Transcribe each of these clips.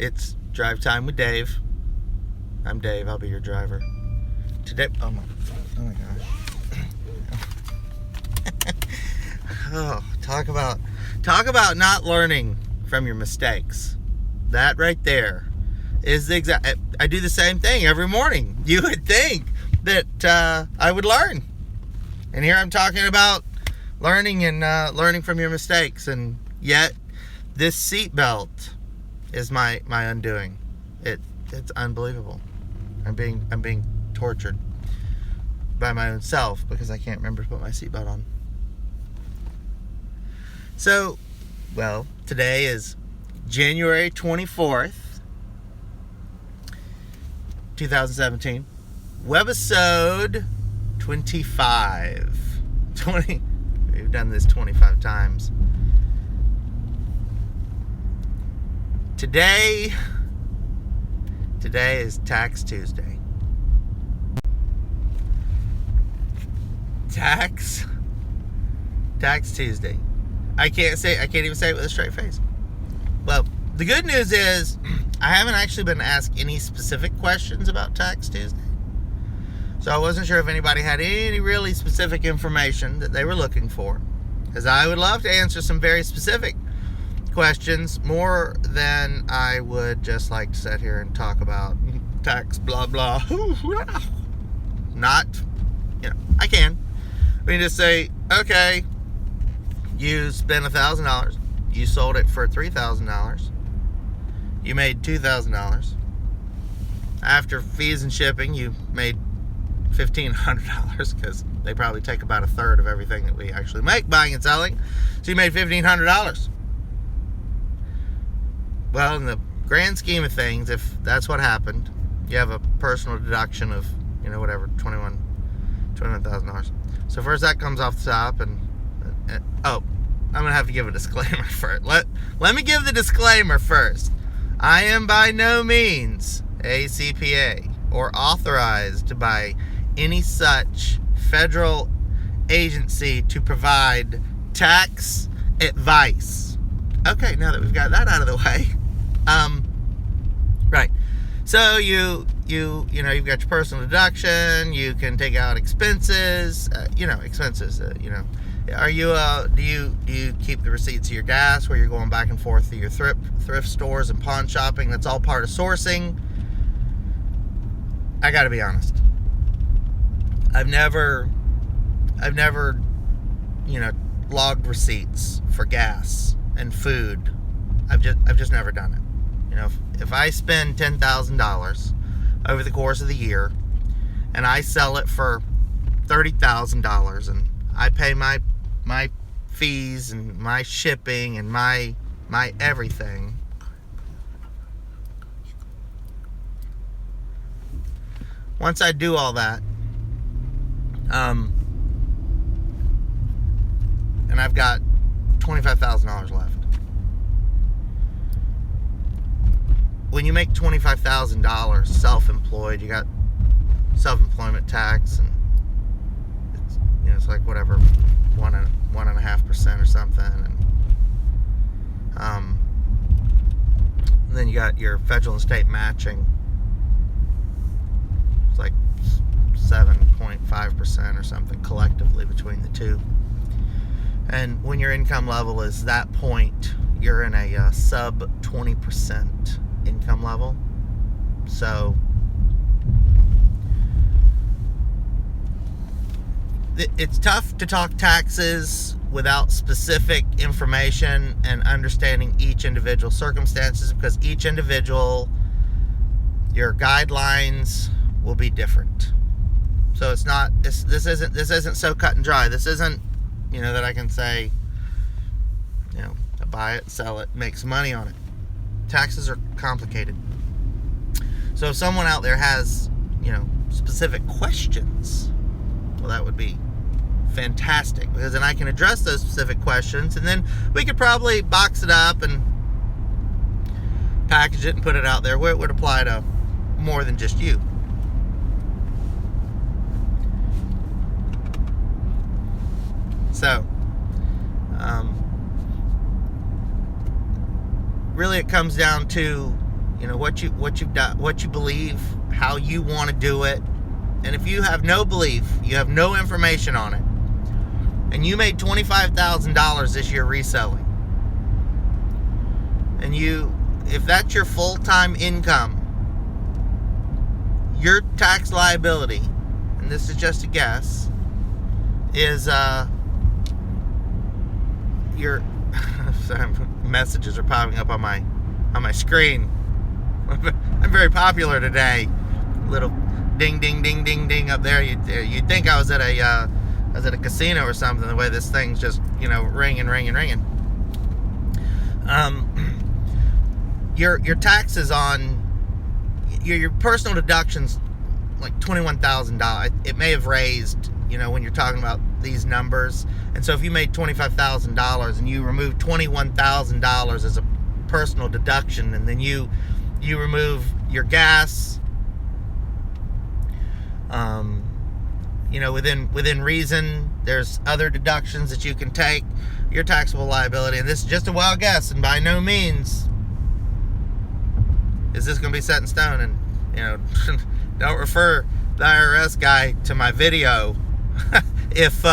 It's Drive Time with Dave. I'm Dave. I'll be your driver. Today, oh my gosh. Oh, talk about not learning from your mistakes. That right there is the exact. I do the same thing every morning. You would think that I would learn, and here I'm talking about learning and learning from your mistakes, and yet this seatbelt is my undoing. It's unbelievable. I'm being tortured by my own self because I can't remember to put my seatbelt on. So, well, today is January 24th, 2017. Webisode 25. 20. We've done this 25 times. Today is Tax Tuesday. Tax Tuesday. I can't even say it with a straight face. Well, the good news is I haven't actually been asked any specific questions about Tax Tuesday. So I wasn't sure if anybody had any really specific information that they were looking for. Because I would love to answer some very specific questions more than I would just like to sit here and talk about tax blah blah. Not, I can. We can just say, okay, you spent $1,000, you sold it for $3,000, you made $2,000. After fees and shipping, you made $1,500 because they probably take about a third of everything that we actually make buying and selling. So you made $1,500. Well, in the grand scheme of things, if that's what happened, you have a personal deduction of, whatever, $21,000. So first that comes off the top, and I'm going to have to give a disclaimer first. Let me give the disclaimer first. I am by no means a CPA or authorized by any such federal agency to provide tax advice. Okay, now that we've got that out of the way. Right. So you've got your personal deduction, you can take out expenses, expenses, Are you do you keep the receipts of your gas where you're going back and forth to your thrift stores and pawn shopping? That's all part of sourcing. I got to be honest. I've never logged receipts for gas and food. I've just never done it. If I spend $10,000 over the course of the year and I sell it for $30,000 and I pay my fees and my shipping and my everything, once I do all that, and I've got $25,000 left. When you make $25,000 self-employed, you got self-employment tax, and it's like whatever 1.5% or something, and then you got your federal and state matching. It's like 7.5% or something collectively between the two. And when your income level is that point, you're in a sub 20% income level. So it's tough to talk taxes without specific information and understanding each individual circumstances, because each individual, your guidelines will be different. So it's not this isn't so cut and dry. This isn't that I can say I buy it, sell it, make some money on it. Taxes are complicated. So if someone out there has specific questions, well, that would be fantastic, because then I can address those specific questions, and then we could probably box it up and package it and put it out there where it would apply to more than just you. So really it comes down to what you've done, what you believe, how you want to do it. And if you have no belief, you have no information on it, and you made $25,000 this year reselling, and if that's your full-time income, your tax liability, and this is just a guess, is your messages are popping up on my screen. I'm very popular today. Little ding ding ding ding ding up there. You'd think I was at a casino or something, the way this thing's just ringing. Your taxes on your personal deductions, like $21,000. It may have raised, when you're talking about these numbers. And so if you made $25,000 and you remove $21,000 as a personal deduction, and then you remove your gas, within reason, there's other deductions that you can take, your taxable liability, and this is just a wild guess, and by no means is this going to be set in stone. And don't refer the IRS guy to my video if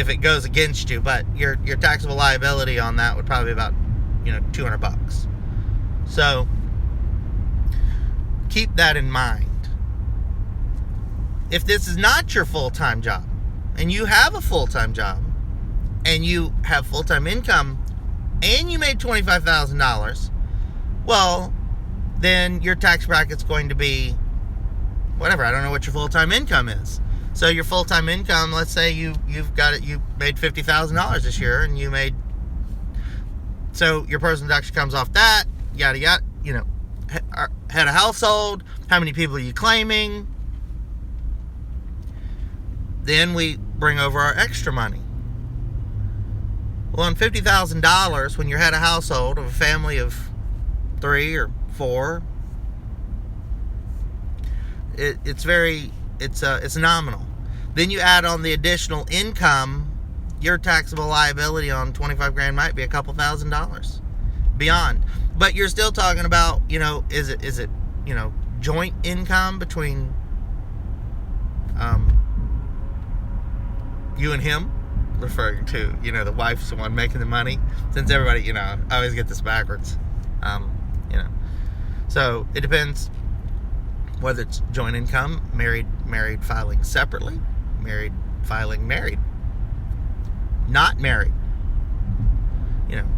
it goes against you. But your taxable liability on that would probably be about $200. So keep that in mind. If this is not your full-time job, and you have a full-time job, and you have full-time income, and you made $25,000, well, then your tax bracket's going to be whatever. I don't know what your full-time income is. So your full-time income, let's say you made $50,000 this year, and so your personal deduction comes off that, yada yada. Head of household, how many people are you claiming? Then we bring over our extra money. Well, on $50,000, when you're head of household of a family of 3 or 4, it's nominal. Then you add on the additional income, your taxable liability on $25,000 might be a couple $1,000 beyond. But you're still talking about, is it joint income between you and him, referring to, the wife's the one making the money, since everybody, I always get this backwards. So it depends whether it's joint income, married filing separately, married filing married, not married,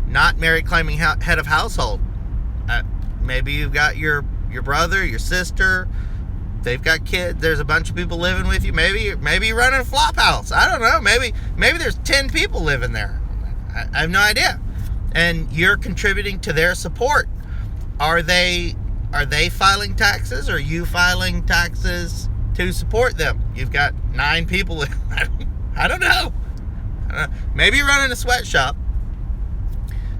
not married claiming head of household. Maybe you've got your brother, your sister, they've got kids, there's a bunch of people living with you. Maybe you're running a flop house. I don't know. Maybe there's 10 people living there. I have no idea. And you're contributing to their support. Are they filing taxes, or are you filing taxes to support them? You've got 9 people. I don't know. Maybe you're running a sweatshop,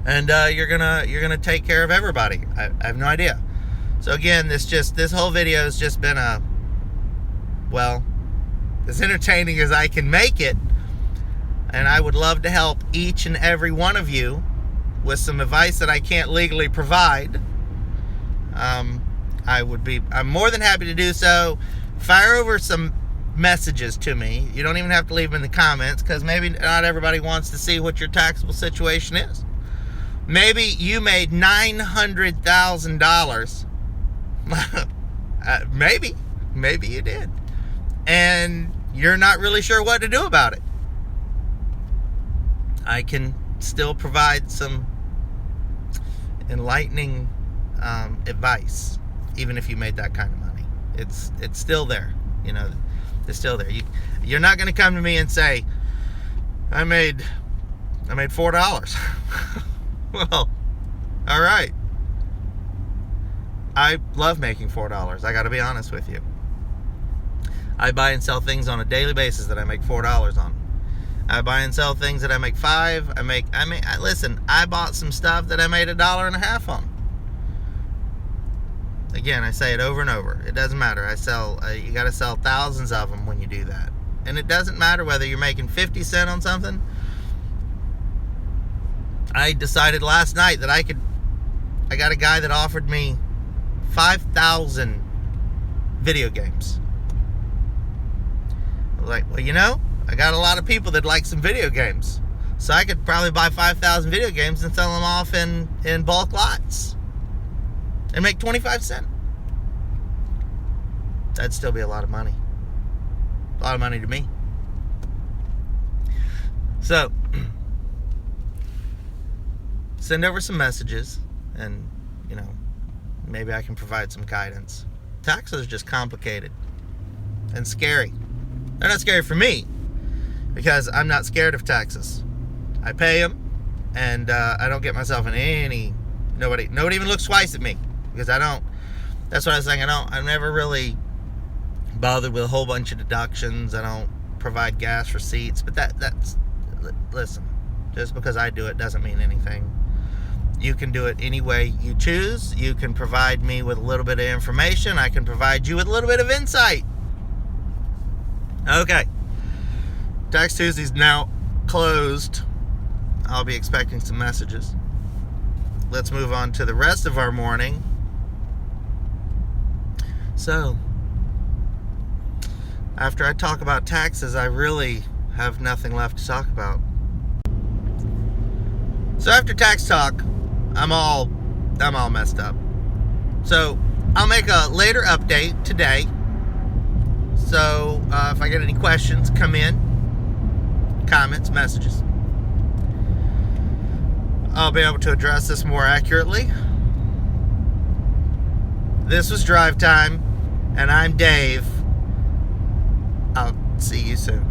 and you're gonna take care of everybody. I have no idea. So again, this whole video has just been as entertaining as I can make it, and I would love to help each and every one of you with some advice that I can't legally provide. I'm more than happy to do so. Fire over some messages to me. You don't even have to leave them in the comments, because maybe not everybody wants to see what your taxable situation is. Maybe you made $900,000. Maybe you did, and you're not really sure what to do about it. I can still provide some enlightening advice, even if you made that kind of money. It's still there. It's still there. You're not going to come to me and say, I made $4. Well, all right. I love making $4. I got to be honest with you. I buy and sell things on a daily basis that I make $4 on. I buy and sell things that I make $5. Listen, I bought some stuff that I made $1.50 on. Again, I say it over and over. It doesn't matter. You got to sell thousands of them when you do that. And it doesn't matter whether you're making 50 cents on something. I decided last night that I got a guy that offered me 5,000 video games. I was like, well, you know, I got a lot of people that like some video games. So I could probably buy 5,000 video games and sell them off in bulk lots and make 25 cents. That'd still be a lot of money. A lot of money to me. So, send over some messages and, you know, maybe I can provide some guidance. Taxes are just complicated and scary. They're not scary for me because I'm not scared of taxes. I pay them, and I don't get myself in any. Nobody even looks twice at me because I don't. That's what I was saying. I'm never really bothered with a whole bunch of deductions. I don't provide gas receipts, but that's. Listen, just because I do it doesn't mean anything. You can do it any way you choose. You can provide me with a little bit of information. I can provide you with a little bit of insight. Okay. Tax Tuesday's now closed. I'll be expecting some messages. Let's move on to the rest of our morning. So, after I talk about taxes, I really have nothing left to talk about. So after tax talk, I'm all messed up. So I'll make a later update today. So if I get any questions, come in, comments, messages. I'll be able to address this more accurately. This was Drive Time, and I'm Dave. I'll see you soon.